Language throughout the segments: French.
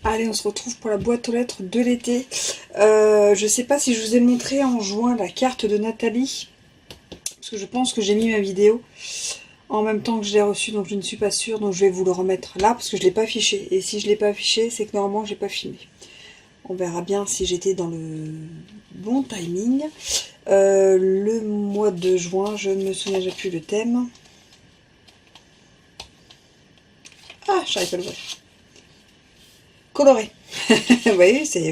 Allez, on se retrouve pour la boîte aux lettres de l'été. Je sais pas si je vous ai montré en juin la carte de Nathalie. Parce que je pense que j'ai mis ma vidéo en même temps que je l'ai reçue. Donc je ne suis pas sûre. Donc je vais vous le remettre là parce que je ne l'ai pas affiché. Et si je ne l'ai pas affiché, c'est que normalement je n'ai pas filmé. On verra bien si j'étais dans le bon timing. Le mois de juin, je ne me souviens déjà plus le thème. Ah, j'arrive pas à le voir. Coloré. Vous voyez, c'est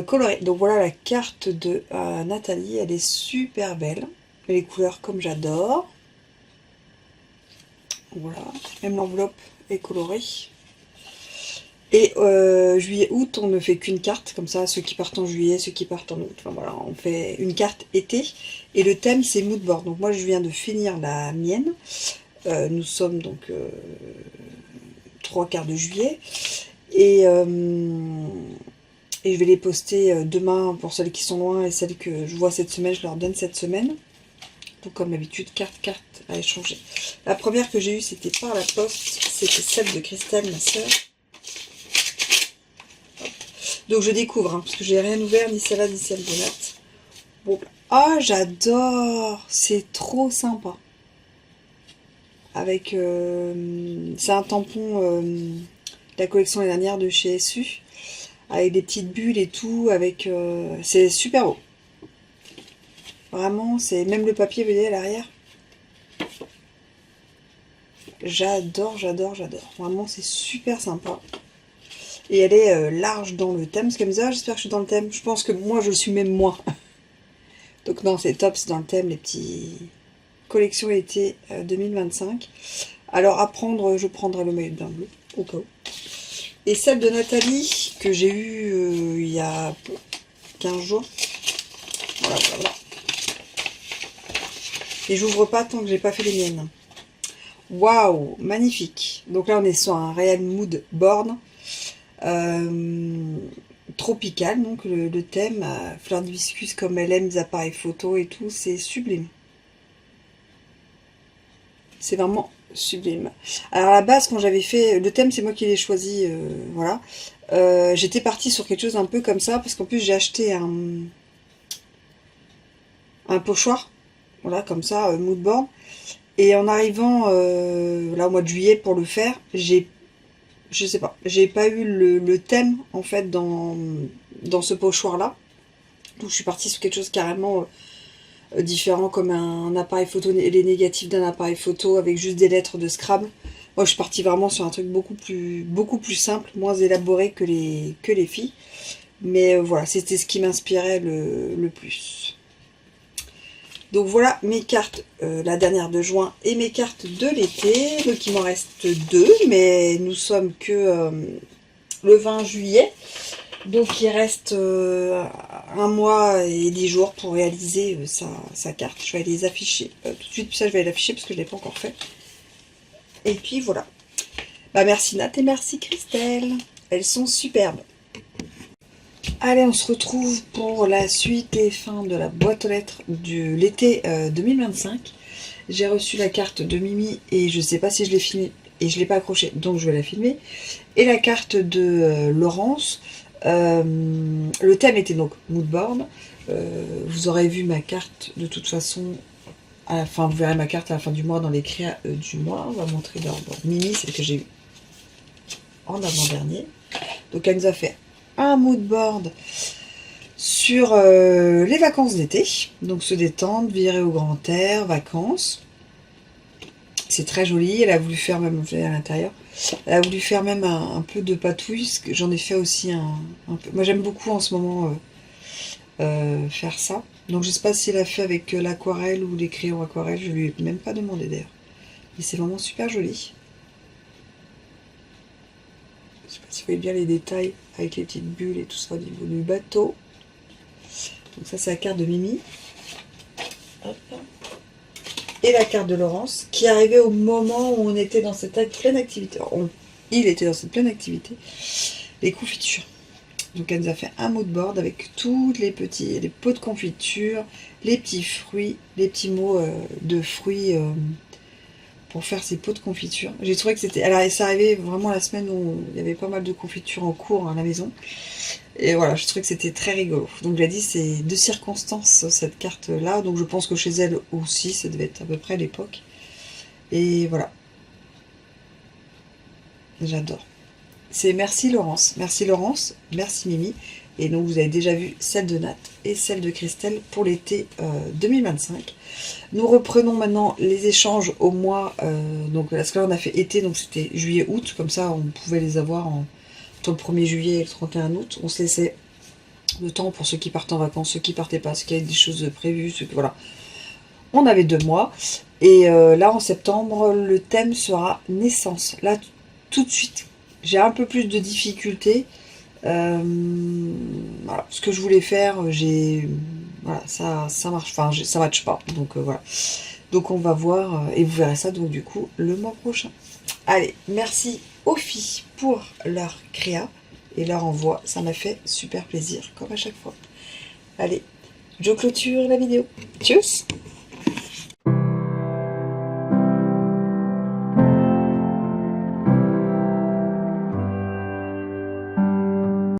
coloré. Donc voilà la carte de Nathalie. Elle est super belle. Les couleurs comme j'adore. Voilà. Même l'enveloppe est colorée. Et juillet-août, on ne fait qu'une carte. Comme ça, ceux qui partent en juillet, ceux qui partent en août. Enfin voilà, on fait une carte été. Et le thème, c'est mood board. Donc moi, je viens de finir la mienne. Nous sommes donc 3/4 de juillet. Et je vais les poster demain pour celles qui sont loin et celles que je vois cette semaine, je leur donne cette semaine. Donc comme d'habitude, carte à échanger. La première que j'ai eue, c'était par la poste, c'était celle de Christelle, ma soeur. Donc je découvre, hein, parce que j'ai rien ouvert, ni celle-là, ni celle de Nat. Bon, ah, j'adore, c'est trop sympa. Avec, c'est un tampon de la collection l'année dernière de chez SU. Avec des petites bulles et tout, avec c'est super beau. Vraiment, c'est même le papier, vous voyez, à l'arrière. J'adore, j'adore, j'adore. Vraiment, c'est super sympa. Et elle est large dans le thème. Parce qu'elle me dit, ah, j'espère que je suis dans le thème. Je pense que moi, je suis même moi. Donc non, c'est top, c'est dans le thème, les petits collections été 2025. Alors à prendre, je prendrai le maillot de bain bleu, au cas où. Et celle de Nathalie, que j'ai eue il y a 15 jours. Voilà, voilà. Et j'ouvre pas tant que j'ai pas fait les miennes. Waouh, magnifique. Donc là, on est sur un réel mood board. Tropical, donc le thème, fleur d'hibiscus comme elle aime, les appareils photo et tout, c'est sublime. C'est vraiment sublime. Alors à la base, quand j'avais fait le thème, c'est moi qui l'ai choisi, voilà. J'étais partie sur quelque chose un peu comme ça, parce qu'en plus j'ai acheté un pochoir, voilà, comme ça, mood board. Et en arrivant là au mois de juillet pour le faire, je sais pas, j'ai pas eu le thème en fait dans ce pochoir là. Donc je suis partie sur quelque chose carrément différent, comme un appareil photo, les négatifs d'un appareil photo avec juste des lettres de Scrabble. Moi je suis partie vraiment sur un truc beaucoup plus simple, moins élaboré que les filles. Mais voilà, c'était ce qui m'inspirait le plus. Donc voilà mes cartes, la dernière de juin et mes cartes de l'été. Donc il m'en reste 2, mais nous sommes que le 20 juillet. Donc il reste 1 mois et 10 jours pour réaliser sa carte. Je vais les afficher tout de suite, puis ça je vais l'afficher parce que je ne l'ai pas encore fait. Et puis voilà. Bah, merci Nat et merci Christelle. Elles sont superbes. Allez, on se retrouve pour la suite et fin de la boîte aux lettres de l'été 2025. J'ai reçu la carte de Mimi et je ne sais pas si je l'ai filmée et je ne l'ai pas accrochée, donc je vais la filmer. Et la carte de Laurence. Le thème était donc moodboard. Vous aurez vu ma carte de toute façon à la fin. Vous verrez ma carte à la fin du mois dans les créas du mois. On va montrer d'abord Mimi, celle que j'ai eue en avant-dernier. Donc elle nous a fait un moodboard sur les vacances d'été. Donc se détendre, virer au grand air, vacances. C'est très joli. Elle a voulu faire même à l'intérieur. Elle a voulu faire même un peu de patouille. J'en ai fait aussi un peu. Moi j'aime beaucoup en ce moment faire ça. Donc je sais pas si elle a fait avec l'aquarelle ou les crayons aquarelle. Je lui ai même pas demandé d'ailleurs. Mais c'est vraiment super joli. Je sais pas si vous voyez bien les détails avec les petites bulles et tout ça au niveau du bateau. Donc ça c'est la carte de Mimi. Hop. Et la carte de Laurence, qui arrivait au moment où on était dans cette pleine activité. Il était dans cette pleine activité. Les confitures. Donc elle nous a fait un mood board avec tous les pots de confiture, les petits fruits, les petits mots de fruits pour faire ces pots de confiture. J'ai trouvé que c'était... Alors c'est arrivé vraiment la semaine où il y avait pas mal de confiture en cours à la maison. Et voilà, je trouvais que c'était très rigolo. Donc j'ai dit, c'est de circonstance cette carte-là. Donc je pense que chez elle aussi, ça devait être à peu près l'époque. Et voilà. J'adore. C'est merci Laurence. Merci Laurence, merci Mimi. Et donc vous avez déjà vu celle de Nat et celle de Christelle pour l'été 2025. Nous reprenons maintenant les échanges au mois, donc parce que là on a fait été, donc c'était juillet-août, comme ça on pouvait les avoir entre le 1er juillet et le 31 août. On se laissait le temps pour ceux qui partent en vacances, ceux qui partaient pas, ceux qui avaient des choses prévues, ceux qui, voilà. On avait 2 mois. Et là en septembre, le thème sera naissance. Là tout de suite, j'ai un peu plus de difficultés. Voilà, ce que je voulais faire, voilà, ça marche, enfin ça matche pas, donc voilà. Donc on va voir, et vous verrez ça donc du coup le mois prochain. Allez, merci aux filles pour leur créa et leur envoi, ça m'a fait super plaisir, comme à chaque fois. Allez, je clôture la vidéo. Tchuss!